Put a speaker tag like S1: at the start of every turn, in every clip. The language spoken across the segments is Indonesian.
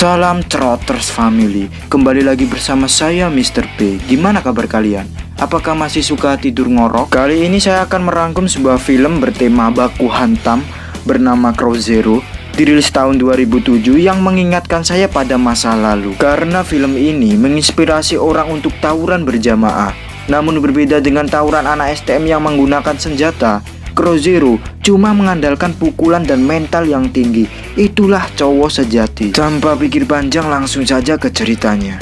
S1: Salam Trotters Family, kembali lagi bersama saya Mr. P. Gimana kabar kalian? Apakah masih suka tidur ngorok? Kali ini saya akan merangkum sebuah film bertema baku hantam bernama Crow Zero, dirilis tahun 2007 yang mengingatkan saya pada masa lalu. Karena film ini menginspirasi orang untuk tawuran berjamaah. Namun berbeda dengan tawuran anak STM yang menggunakan senjata, Crow Zero cuma mengandalkan pukulan dan mental yang tinggi. Itulah cowok sejati. Tanpa pikir panjang, langsung saja ke ceritanya.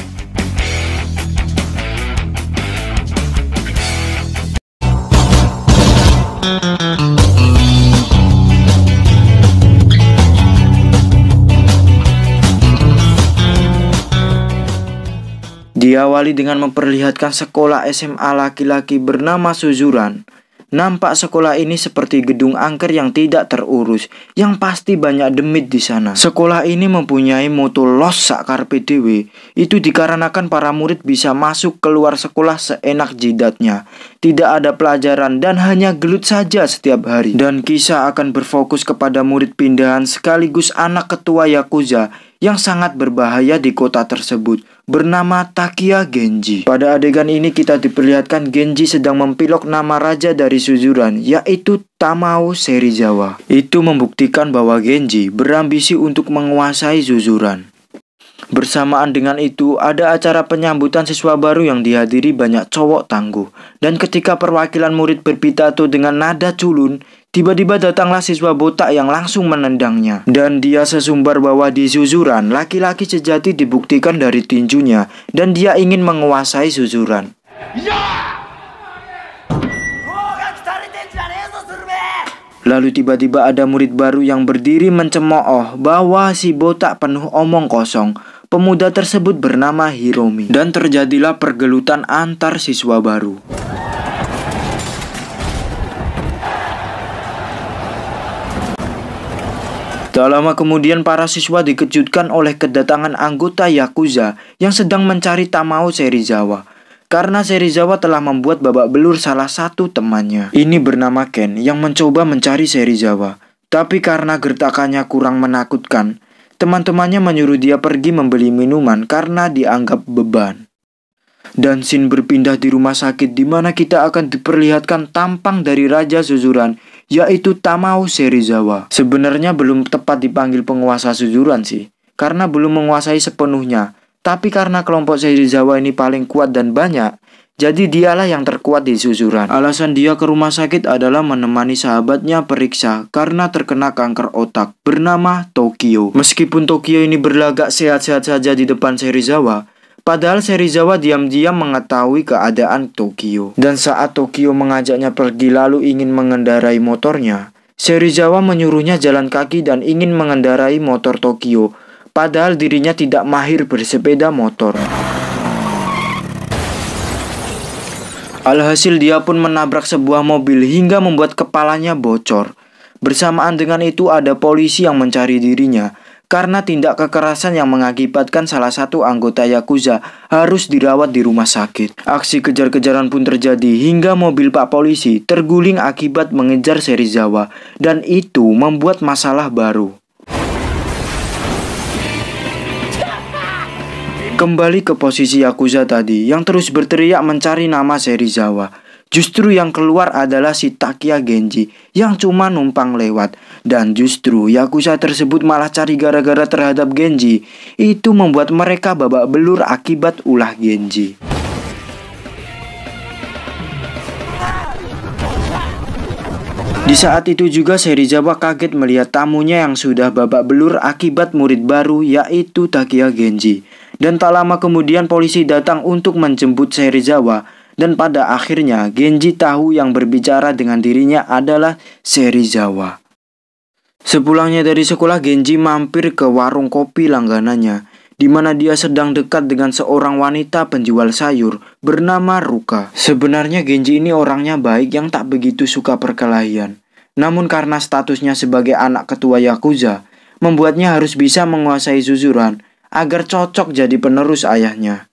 S1: Diawali dengan memperlihatkan sekolah SMA laki-laki bernama Suzuran. Nampak sekolah ini seperti gedung angker yang tidak terurus, yang pasti banyak demit di sana. Sekolah ini mempunyai moto los sak karpe dewe. Itu dikarenakan para murid bisa masuk keluar sekolah seenak jidatnya. Tidak ada pelajaran dan hanya gelut saja setiap hari. Dan kisah akan berfokus kepada murid pindahan sekaligus anak ketua Yakuza yang sangat berbahaya di kota tersebut, bernama Takiya Genji. Pada adegan ini kita diperlihatkan Genji sedang mempilok nama raja dari Suzuran, yaitu Tamao Serizawa. Itu membuktikan bahwa Genji berambisi untuk menguasai Suzuran. Bersamaan dengan itu, ada acara penyambutan siswa baru yang dihadiri banyak cowok tangguh. Dan ketika perwakilan murid berpidato dengan nada culun, tiba-tiba datanglah siswa botak yang langsung menendangnya. Dan dia sesumbar bahwa di Suzuran, laki-laki sejati dibuktikan dari tinjunya, dan dia ingin menguasai Suzuran. Lalu tiba-tiba ada murid baru yang berdiri mencemooh bahwa si botak penuh omong kosong. Pemuda tersebut bernama Hiromi. Dan terjadilah pergelutan antar siswa baru. Tak lama kemudian para siswa dikejutkan oleh kedatangan anggota Yakuza yang sedang mencari Tamao Serizawa. Karena Serizawa telah membuat babak belur salah satu temannya. Ini bernama Ken yang mencoba mencari Serizawa. Tapi karena gertakannya kurang menakutkan, teman-temannya menyuruh dia pergi membeli minuman karena dianggap beban. Dan scene berpindah di rumah sakit di mana kita akan diperlihatkan tampang dari Raja Suzuran, yaitu Tamao Serizawa. Sebenarnya belum tepat dipanggil penguasa Suzuran sih, karena belum menguasai sepenuhnya. Tapi karena kelompok Serizawa ini paling kuat dan banyak, jadi dialah yang terkuat di Suzuran. Alasan dia ke rumah sakit adalah menemani sahabatnya periksa karena terkena kanker otak bernama Tokyo. Meskipun Tokyo ini berlagak sehat-sehat saja di depan Serizawa, padahal Serizawa diam-diam mengetahui keadaan Tokyo. Dan saat Tokyo mengajaknya pergi lalu ingin mengendarai motornya, Serizawa menyuruhnya jalan kaki dan ingin mengendarai motor Tokyo, padahal dirinya tidak mahir bersepeda motor. Alhasil dia pun menabrak sebuah mobil hingga membuat kepalanya bocor. Bersamaan dengan itu ada polisi yang mencari dirinya karena tindak kekerasan yang mengakibatkan salah satu anggota Yakuza harus dirawat di rumah sakit. Aksi kejar-kejaran pun terjadi hingga mobil Pak Polisi terguling akibat mengejar Serizawa, dan itu membuat masalah baru. Kembali ke posisi Yakuza tadi yang terus berteriak mencari nama Serizawa. Justru yang keluar adalah si Takiya Genji yang cuma numpang lewat. Dan justru Yakuza tersebut malah cari gara-gara terhadap Genji. Itu membuat mereka babak belur akibat ulah Genji. Di saat itu juga Serizawa kaget melihat tamunya yang sudah babak belur akibat murid baru, yaitu Takiya Genji. Dan tak lama kemudian polisi datang untuk menjemput Serizawa. Dan pada akhirnya Genji tahu yang berbicara dengan dirinya adalah Serizawa. Sepulangnya dari sekolah, Genji mampir ke warung kopi langganannya, di mana dia sedang dekat dengan seorang wanita penjual sayur bernama Ruka. Sebenarnya Genji ini orangnya baik yang tak begitu suka perkelahian. Namun karena statusnya sebagai anak ketua Yakuza, membuatnya harus bisa menguasai Suzuran agar cocok jadi penerus ayahnya.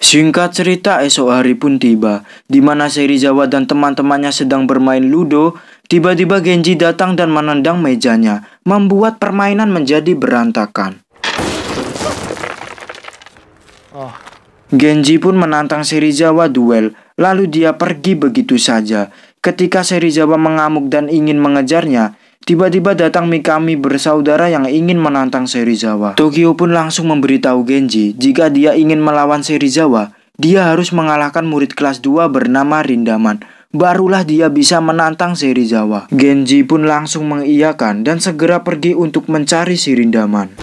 S1: Singkat cerita, esok hari pun tiba, di mana Serizawa dan teman-temannya sedang bermain ludo. Tiba-tiba Genji datang dan menendang mejanya, membuat permainan menjadi berantakan. Genji pun menantang Serizawa duel, lalu dia pergi begitu saja. Ketika Serizawa mengamuk dan ingin mengejarnya, tiba-tiba datang Mikami bersaudara yang ingin menantang Serizawa. Tokyo pun langsung memberitahu Genji jika dia ingin melawan Serizawa, dia harus mengalahkan murid kelas 2 bernama Rindaman. Barulah dia bisa menantang Serizawa. Genji pun langsung mengiyakan dan segera pergi untuk mencari si Rindaman.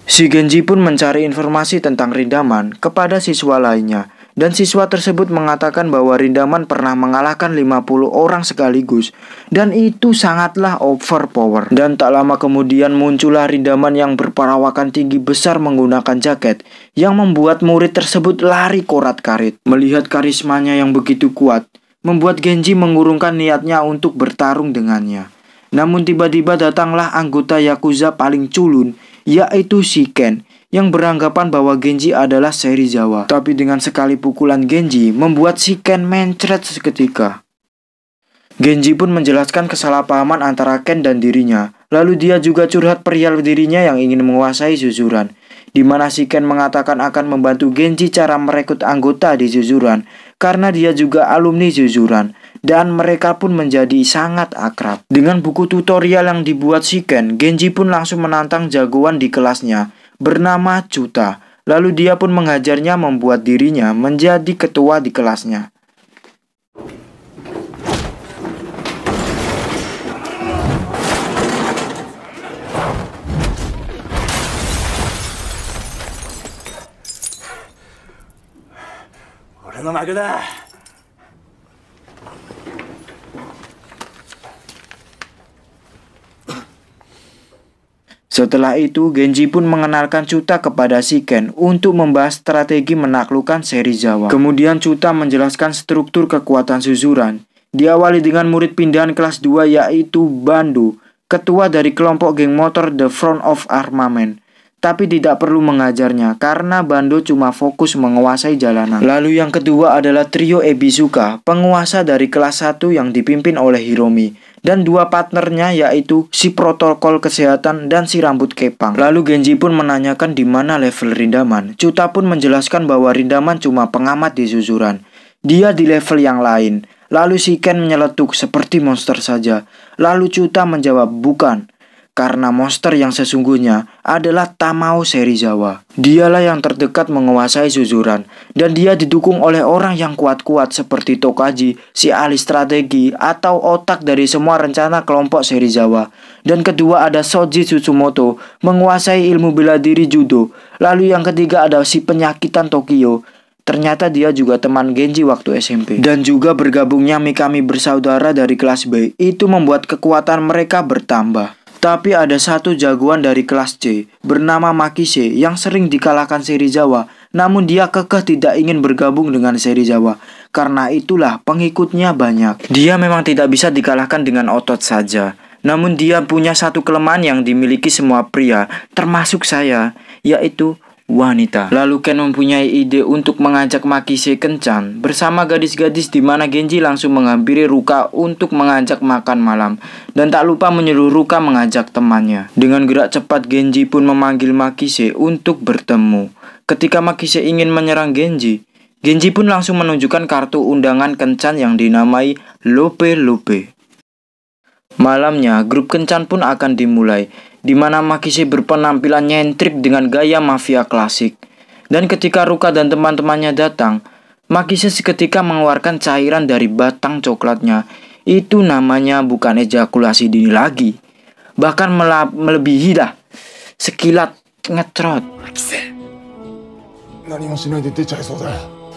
S1: Si Genji pun mencari informasi tentang Rindaman kepada siswa lainnya, dan siswa tersebut mengatakan bahwa Rindaman pernah mengalahkan 50 orang sekaligus, dan itu sangatlah overpower. Dan tak lama kemudian muncullah Rindaman yang berperawakan tinggi besar menggunakan jaket, yang membuat murid tersebut lari korat-karit. Melihat karismanya yang begitu kuat, membuat Genji mengurungkan niatnya untuk bertarung dengannya. Namun tiba-tiba datanglah anggota Yakuza paling culun, yaitu si Ken, yang beranggapan bahwa Genji adalah Serizawa. Tapi dengan sekali pukulan Genji, membuat si Ken mencret seketika. Genji pun menjelaskan kesalahpahaman antara Ken dan dirinya. Lalu dia juga curhat perihal dirinya yang ingin menguasai Zuzuran, di mana si Ken mengatakan akan membantu Genji cara merekrut anggota di Zuzuran, karena dia juga alumni Zuzuran. Dan mereka pun menjadi sangat akrab. Dengan buku tutorial yang dibuat si Ken, Genji pun langsung menantang jagoan di kelasnya bernama Chuta. Lalu dia pun menghajarnya membuat dirinya menjadi ketua di kelasnya. Setelah itu, Genji pun mengenalkan Chuta kepada si Ken untuk membahas strategi menaklukkan Serizawa. Kemudian Chuta menjelaskan struktur kekuatan Zuzuran. Diawali dengan murid pindahan kelas 2 yaitu Bando, ketua dari kelompok geng motor The Front of Armament. Tapi tidak perlu mengajarnya karena Bando cuma fokus menguasai jalanan. Lalu yang kedua adalah trio Ebizuka, penguasa dari kelas 1 yang dipimpin oleh Hiromi. Dan dua partnernya yaitu si protokol kesehatan dan si rambut kepang. Lalu Genji pun menanyakan di mana level Rindaman. Chuta pun menjelaskan bahwa Rindaman cuma pengamat di Zuzuran. Dia di level yang lain. Lalu si Ken menyeletuk seperti monster saja. Lalu Chuta menjawab bukan, karena monster yang sesungguhnya adalah Tamao Serizawa. Dialah yang terdekat menguasai Zuzuran, dan dia didukung oleh orang yang kuat-kuat seperti Tokaji, si ahli strategi atau otak dari semua rencana kelompok Serizawa. Dan kedua ada Shoji Tsumoto, menguasai ilmu bela diri judo. Lalu yang ketiga ada si penyakitan Tokyo. Ternyata dia juga teman Genji waktu SMP. Dan juga bergabungnya Mikami bersaudara dari kelas B, itu membuat kekuatan mereka bertambah. Tapi ada satu jagoan dari kelas C bernama Makise yang sering dikalahkan Serizawa, namun dia kekeh tidak ingin bergabung dengan Serizawa. Karena itulah pengikutnya banyak. Dia memang tidak bisa dikalahkan dengan otot saja, namun dia punya satu kelemahan yang dimiliki semua pria, termasuk saya, yaitu wanita. Lalu Ken mempunyai ide untuk mengajak Makise kencan bersama gadis-gadis, di mana Genji langsung menghampiri Ruka untuk mengajak makan malam, dan tak lupa menyuruh Ruka mengajak temannya. Dengan gerak cepat Genji pun memanggil Makise untuk bertemu. Ketika Makise ingin menyerang Genji, Genji pun langsung menunjukkan kartu undangan kencan yang dinamai Lope Lope. Malamnya grup kencan pun akan dimulai, di mana Makise berpenampilan nyentrik dengan gaya mafia klasik. Dan ketika Ruka dan teman-temannya datang, Makise seketika mengeluarkan cairan dari batang coklatnya. Itu namanya bukan ejakulasi dini lagi, bahkan melebihi lah. Sekilat ngetrot.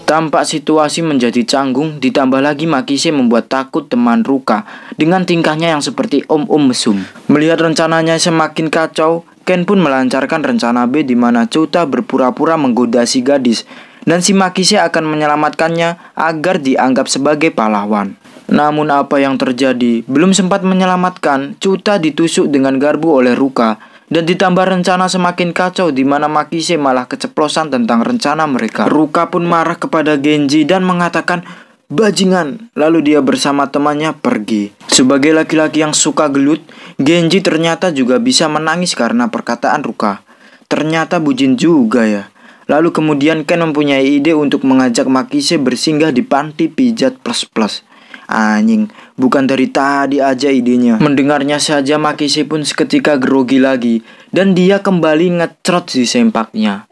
S1: Tampak situasi menjadi canggung, ditambah lagi Makise membuat takut teman Ruka dengan tingkahnya yang seperti om-om mesum. Melihat rencananya semakin kacau, Ken pun melancarkan rencana B, di mana Chuta berpura-pura menggoda si gadis dan si Makise akan menyelamatkannya agar dianggap sebagai pahlawan. Namun apa yang terjadi? Belum sempat menyelamatkan, Chuta ditusuk dengan garpu oleh Ruka. Dan ditambah rencana semakin kacau, di mana Makise malah keceplosan tentang rencana mereka. Ruka pun marah kepada Genji dan mengatakan, "Bajingan!" Lalu dia bersama temannya pergi. Sebagai laki-laki yang suka gelut, Genji ternyata juga bisa menangis karena perkataan Ruka. Ternyata bucin juga ya. Lalu kemudian Ken mempunyai ide untuk mengajak Makise bersinggah di panti pijat plus-plus. Anjing, bukan dari tadi aja idenya. Mendengarnya saja Makise pun seketika grogi lagi, dan dia kembali ngecrot si sempaknya.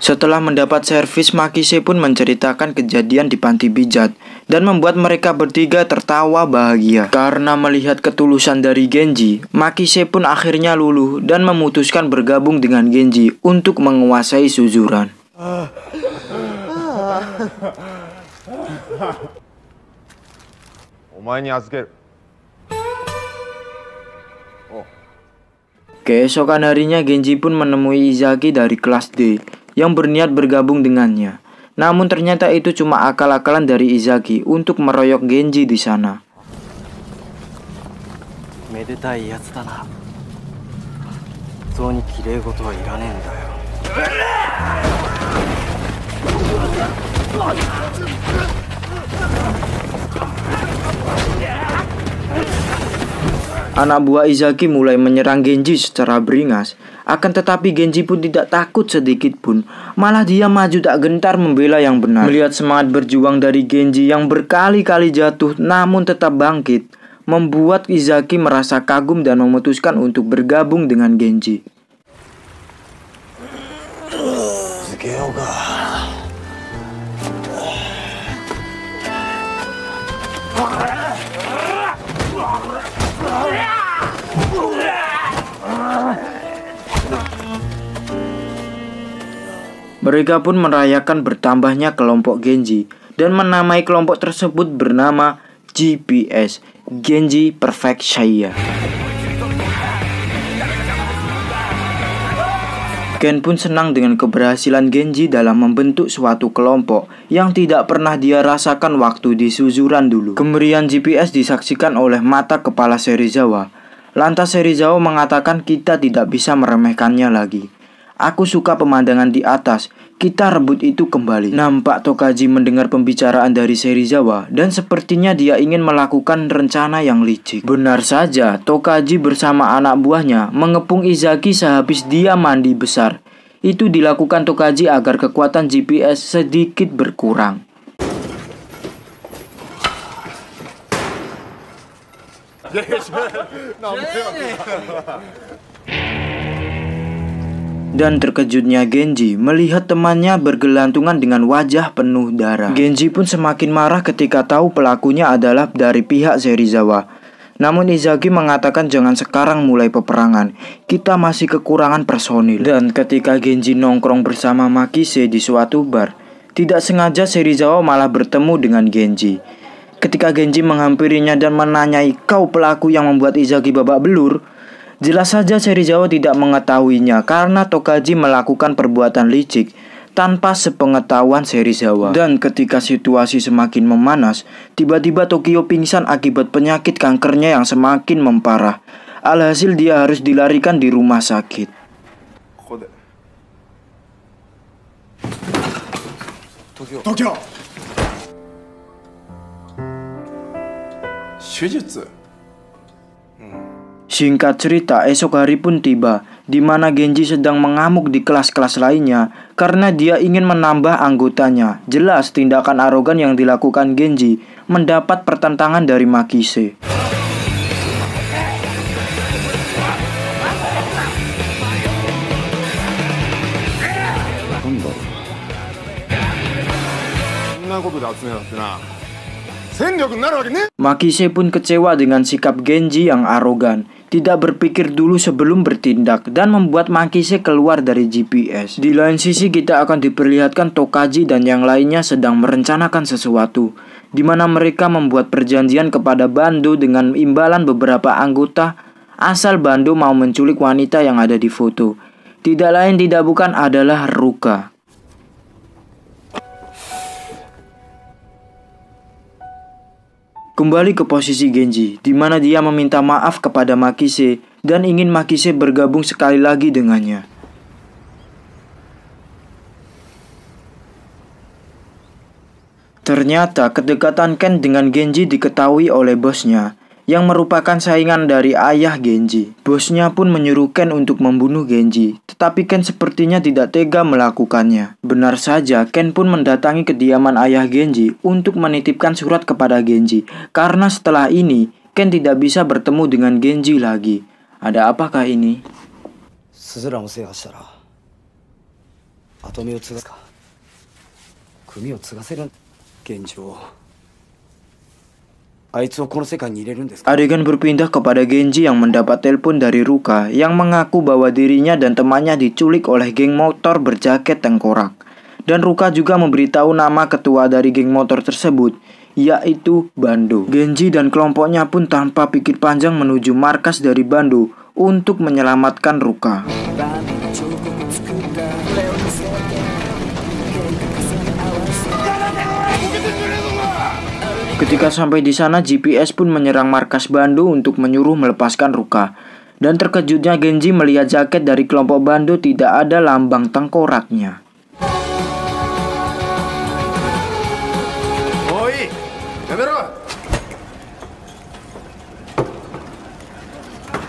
S1: Setelah mendapat servis, Makise pun menceritakan kejadian di panti pijat dan membuat mereka bertiga tertawa bahagia. Karena melihat ketulusan dari Genji, Makise pun akhirnya luluh dan memutuskan bergabung dengan Genji untuk menguasai Suzuran. Keesokan harinya Genji pun menemui Izaki dari kelas D yang berniat bergabung dengannya. Namun ternyata itu cuma akal-akalan dari Izaki untuk meroyok Genji di sana. Anak buah Izaki mulai menyerang Genji secara beringas. Akan tetapi Genji pun tidak takut sedikit pun. Malah dia maju tak gentar membela yang benar. Melihat semangat berjuang dari Genji yang berkali-kali jatuh namun tetap bangkit, membuat Izaki merasa kagum dan memutuskan untuk bergabung dengan Genji. Mereka pun merayakan bertambahnya kelompok Genji dan menamai kelompok tersebut bernama GPS, Genji Perfect Shaya. Ken pun senang dengan keberhasilan Genji dalam membentuk suatu kelompok yang tidak pernah dia rasakan waktu di Suzuran dulu. Kemeriahan GPS disaksikan oleh mata kepala Serizawa. Lantas Serizawa mengatakan kita tidak bisa meremehkannya lagi. Aku suka pemandangan di atas, kita rebut itu kembali. Nampak Tokaji mendengar pembicaraan dari Serizawa dan sepertinya dia ingin melakukan rencana yang licik. Benar saja, Tokaji bersama anak buahnya mengepung Izaki sehabis dia mandi besar. Itu dilakukan Tokaji agar kekuatan GPS sedikit berkurang. Dan terkejutnya Genji melihat temannya bergelantungan dengan wajah penuh darah. Genji pun semakin marah ketika tahu pelakunya adalah dari pihak Serizawa. Namun Izaki mengatakan jangan sekarang mulai peperangan, kita masih kekurangan personil. Dan ketika Genji nongkrong bersama Makise di suatu bar, tidak sengaja Serizawa malah bertemu dengan Genji. Ketika Genji menghampirinya dan menanyai, "Kau pelaku yang membuat Izaki babak belur?" Jelas saja Serizawa tidak mengetahuinya karena Tokaji melakukan perbuatan licik tanpa sepengetahuan Serizawa. Dan ketika situasi semakin memanas, tiba-tiba Tokio pingsan akibat penyakit kankernya yang semakin memparah. Alhasil dia harus dilarikan di rumah sakit. Tokio. Singkat cerita, esok hari pun tiba, di mana Genji sedang mengamuk di kelas-kelas lainnya karena dia ingin menambah anggotanya. Jelas tindakan arogan yang dilakukan Genji mendapat pertentangan dari Makise. Makise pun kecewa dengan sikap Genji yang arogan, tidak berpikir dulu sebelum bertindak, dan membuat Makise keluar dari GPS. Di lain sisi kita akan diperlihatkan Tokaji dan yang lainnya sedang merencanakan sesuatu, di mana mereka membuat perjanjian kepada Bando dengan imbalan beberapa anggota asal Bando mau menculik wanita yang ada di foto. Tidak lain tidak bukan adalah Ruka. Kembali ke posisi Genji, di mana dia meminta maaf kepada Makise dan ingin Makise bergabung sekali lagi dengannya. Ternyata kedekatan Ken dengan Genji diketahui oleh bosnya, yang merupakan saingan dari ayah Genji. Bosnya pun menyuruh Ken untuk membunuh Genji, tetapi Ken sepertinya tidak tega melakukannya. Benar saja, Ken pun mendatangi kediaman ayah Genji untuk menitipkan surat kepada Genji, karena setelah ini Ken tidak bisa bertemu dengan Genji lagi. Ada apakah ini? Adegan berpindah kepada Genji yang mendapat telepon dari Ruka yang mengaku bahwa dirinya dan temannya diculik oleh geng motor berjaket tengkorak. Dan Ruka juga memberitahu nama ketua dari geng motor tersebut, yaitu Bando. Genji dan kelompoknya pun tanpa pikir panjang menuju markas dari Bando untuk menyelamatkan Ruka. Ketika sampai di sana, GPS pun menyerang markas Bando untuk menyuruh melepaskan Ruka. Dan terkejutnya Genji melihat jaket dari kelompok Bando tidak ada lambang tengkoraknya.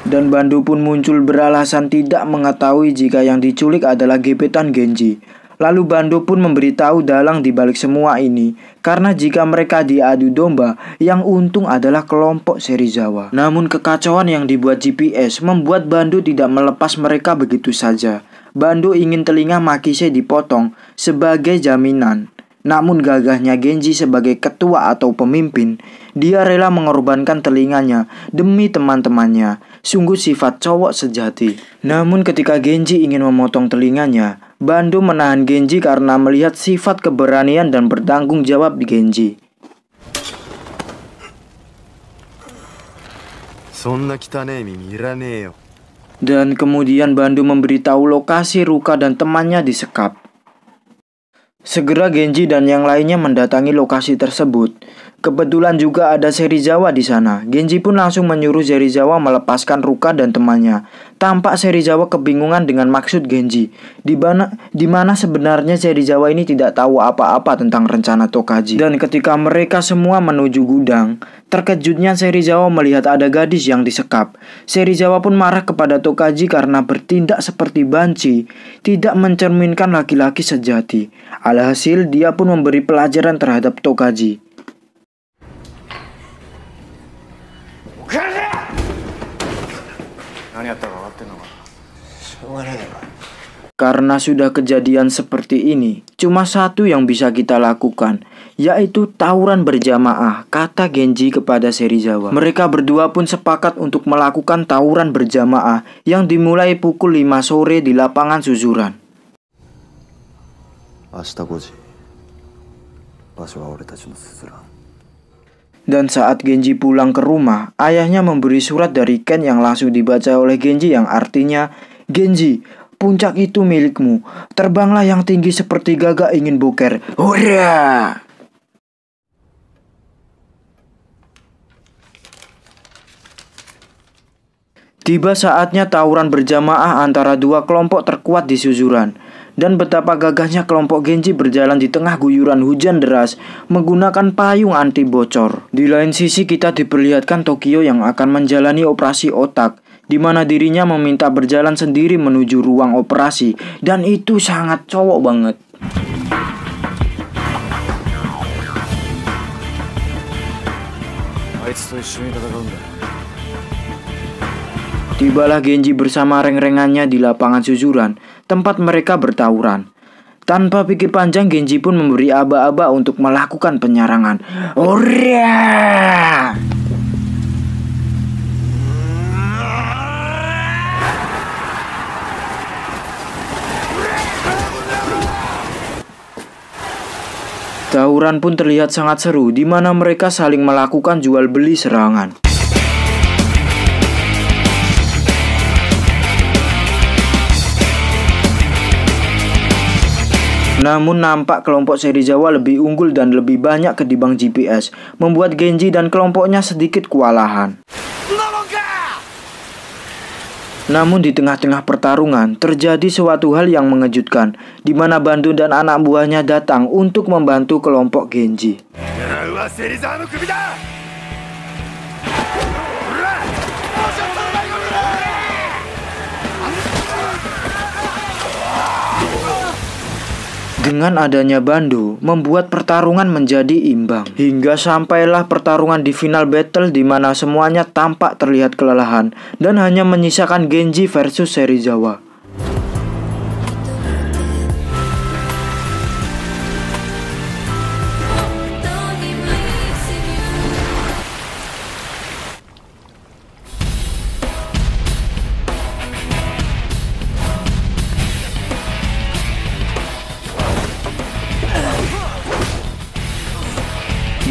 S1: Dan Bando pun muncul beralasan tidak mengetahui jika yang diculik adalah gebetan Genji. Lalu Bando pun memberitahu dalang di balik semua ini, karena jika mereka diadu domba, yang untung adalah kelompok Serizawa. Namun kekacauan yang dibuat GPS membuat Bando tidak melepas mereka begitu saja. Bando ingin telinga Makise dipotong sebagai jaminan. Namun gagahnya Genji sebagai ketua atau pemimpin, dia rela mengorbankan telinganya demi teman-temannya. Sungguh sifat cowok sejati. Namun ketika Genji ingin memotong telinganya, Bando menahan Genji karena melihat sifat keberanian dan bertanggung jawab di Genji. Dan kemudian Bando memberitahu lokasi Ruka dan temannya disekap. Segera Genji dan yang lainnya mendatangi lokasi tersebut. Kebetulan juga ada Serizawa di sana. Genji pun langsung menyuruh Serizawa melepaskan Ruka dan temannya. Tampak Serizawa kebingungan dengan maksud Genji, di mana sebenarnya Serizawa ini tidak tahu apa-apa tentang rencana Tokaji. Dan ketika mereka semua menuju gudang, terkejutnya Serizawa melihat ada gadis yang disekap. Serizawa pun marah kepada Tokaji karena bertindak seperti banci, tidak mencerminkan laki-laki sejati. Alhasil dia pun memberi pelajaran terhadap Tokaji. Karena sudah kejadian seperti ini, cuma satu yang bisa kita lakukan, yaitu tawuran berjamaah, kata Genji kepada Serizawa. Mereka berdua pun sepakat untuk melakukan tawuran berjamaah yang dimulai pukul 5 sore di lapangan Suzuran. Dan saat Genji pulang ke rumah, ayahnya memberi surat dari Ken yang langsung dibaca oleh Genji yang artinya, "Genji, puncak itu milikmu. Terbanglah yang tinggi seperti gagak ingin boker. Hurra!" Tiba saatnya tawuran berjamaah antara dua kelompok terkuat di Suzuran. Dan betapa gagahnya kelompok Genji berjalan di tengah guyuran hujan deras menggunakan payung anti bocor. Di lain sisi kita diperlihatkan Tokyo yang akan menjalani operasi otak, di mana dirinya meminta berjalan sendiri menuju ruang operasi, dan itu sangat cowok banget. Tibalah Genji bersama reng-rengannya di lapangan Suzuran, tempat mereka bertawuran. Tanpa pikir panjang, Genji pun memberi aba-aba untuk melakukan penyerangan. Hurra! Tawuran pun terlihat sangat seru, di mana mereka saling melakukan jual beli serangan. Namun nampak kelompok Serizawa lebih unggul dan lebih banyak ketimbang GPS, membuat Genji dan kelompoknya sedikit kewalahan. Namun di tengah-tengah pertarungan terjadi suatu hal yang mengejutkan, di mana Bando dan anak buahnya datang untuk membantu kelompok Genji. Dengan adanya Bando, membuat pertarungan menjadi imbang. Hingga sampailah pertarungan di final battle di mana semuanya tampak terlihat kelelahan dan hanya menyisakan Genji versus Serizawa.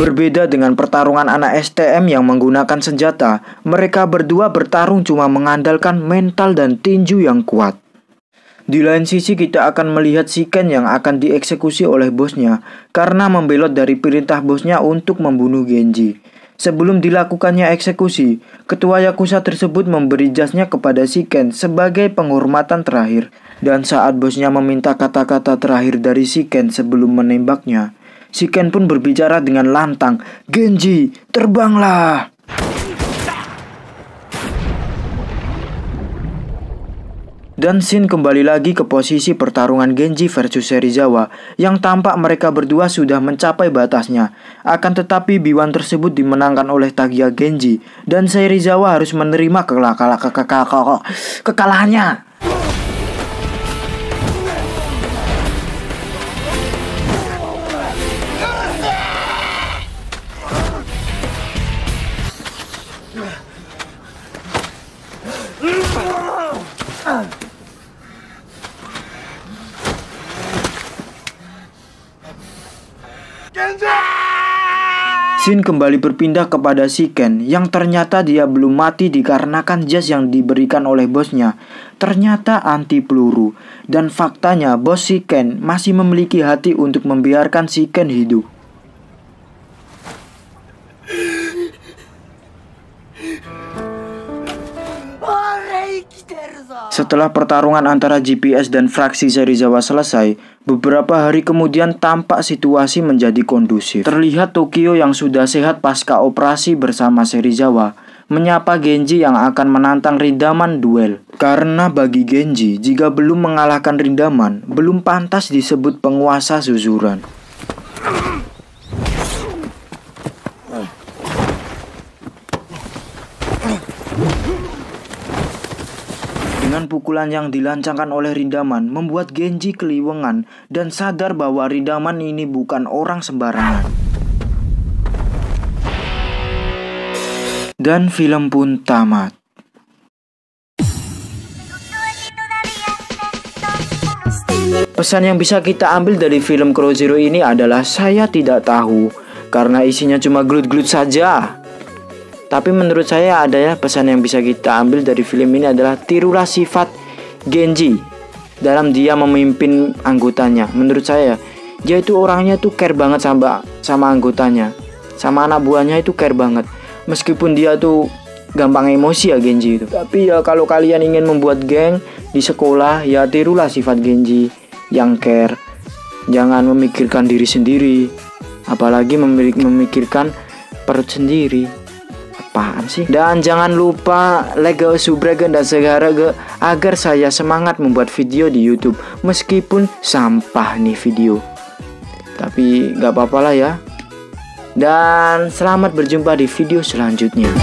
S1: Berbeda dengan pertarungan anak STM yang menggunakan senjata, mereka berdua bertarung cuma mengandalkan mental dan tinju yang kuat. Di lain sisi kita akan melihat Shiken yang akan dieksekusi oleh bosnya karena membelot dari perintah bosnya untuk membunuh Genji. Sebelum dilakukannya eksekusi, ketua Yakuza tersebut memberi jasnya kepada Shiken sebagai penghormatan terakhir. Dan saat bosnya meminta kata-kata terakhir dari Shiken sebelum menembaknya, Shiken pun berbicara dengan lantang, "Genji, terbanglah!" Dan scene kembali lagi ke posisi pertarungan Genji versus Serizawa, yang tampak mereka berdua sudah mencapai batasnya. Akan tetapi B1 tersebut dimenangkan oleh Tagiya Genji, dan Serizawa harus menerima kekalahannya. Scene kembali berpindah kepada Shiken yang ternyata dia belum mati dikarenakan jas yang diberikan oleh bosnya ternyata anti peluru. Dan faktanya bos Shiken masih memiliki hati untuk membiarkan Shiken hidup. Setelah pertarungan antara GPS dan fraksi Serizawa selesai, beberapa hari kemudian tampak situasi menjadi kondusif. Terlihat Tokyo yang sudah sehat pasca operasi bersama Serizawa menyapa Genji yang akan menantang Rindaman duel. Karena bagi Genji, jika belum mengalahkan Rindaman, belum pantas disebut penguasa Suzuran. Dengan pukulan yang dilancangkan oleh Rindaman membuat Genji keliwengan dan sadar bahwa Rindaman ini bukan orang sembarangan. Dan film pun tamat. Pesan yang bisa kita ambil dari film Crow Zero ini adalah saya tidak tahu karena isinya cuma glut-glut saja. Tapi menurut saya ada ya pesan yang bisa kita ambil dari film ini adalah tirulah sifat Genji dalam dia memimpin anggotanya. Menurut saya dia itu orangnya tuh care banget sama anggotanya, sama anak buahnya itu care banget. Meskipun dia tuh gampang emosi ya Genji itu. Tapi ya kalau kalian ingin membuat geng di sekolah ya tirulah sifat Genji yang care. Jangan memikirkan diri sendiri, apalagi memikirkan perut sendiri. Apaan sih? Dan jangan lupa like, subscribe, dan segera agar saya semangat membuat video di YouTube. Meskipun sampah nih video, tapi gak apa-apa lah ya. Dan selamat berjumpa di video selanjutnya.